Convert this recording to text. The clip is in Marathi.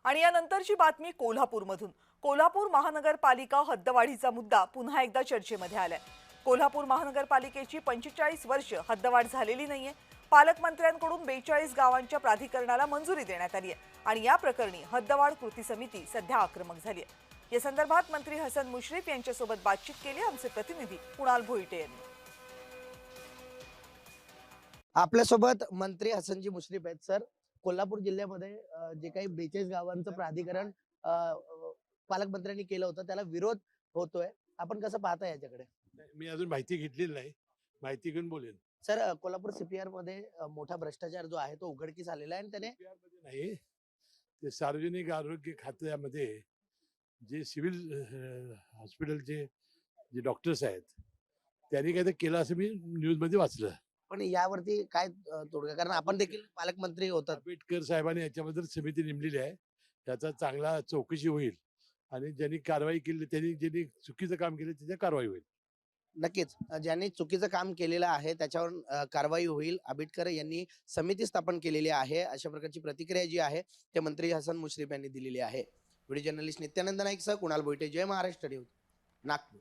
आणि यानंतरची बातमी कोल्हापूरमधून। कोल्हापूर महानगरपालिका हद्दवाढीचा मुद्दा पुन्हा एकदा चर्चेमध्ये आलाय। कोल्हापूर महानगरपालिकेची 45 वर्ष हद्दवाढ झालेली नाहीये। पालकमंत्र्यांकडून 42 गावांच्या प्राधिकरणाला मंजुरी देण्यात आली आहे आणि या प्रकरणी हद्दवाढ कृती समिती सध्या आक्रमक झाली आहे। या संदर्भात मंत्री हसन मुश्रीफ यांच्यासोबत बातचीत केली आमचे प्रतिनिधी कुणाल भोईटे यांनी। आपल्यासोबत मंत्री हसनजी मुश्रीफ आहेत। सर, कोल्हापूर जिल्ह्यामध्ये जे काही 42 गावांचं प्राधिकरण पालकमंत्र्यांनी केलं होतं त्याला विरोध होतोय, आपण कसं पाहता याच्याकडे? मी अजून माहिती घेतलेली नाही, माहिती घेऊन बोलेन। सर, कोल्हापूर सीपीआर मध्ये मोठा भ्रष्टाचार जो आहे तो उघडकीस आलेला आहे आणि त्याने CPR मध्ये नाही, ते सार्वजनिक आरोग्य खात्यामध्ये जे सिव्हिल हॉस्पिटलचे जे डॉक्टर्स आहेत त्यांनी काय ते केलं असं मी न्यूज मध्ये वाचलं। पण यावरती काय तोडगा? कारण आपण देखील पालकमंत्री होतात। आंबेडकर साहेबांनी याच्याबद्दल समिती नेमलेली आहे, त्याचा चांगला चौकशी होईल आणि ज्यांनी कारवाई केली ज्यांनी चुकीचं काम केलं त्याची कारवाई होईल। नक्कीच ज्यांनी चुकीचं काम केलेलं आहे त्याच्यावर कारवाई होईल। आंबेडकर यांनी समिती स्थापन केलेली आहे, अशा प्रकारची प्रतिक्रिया जी आहे ते मंत्री हसन मुश्रीफ यांनी दिलेली आहे। व्हिडिओ जर्नलिस्ट नित्यानंद नाईक सह कुणाल भोईटे, जय महाराष्ट्र न्यूज, नागपूर।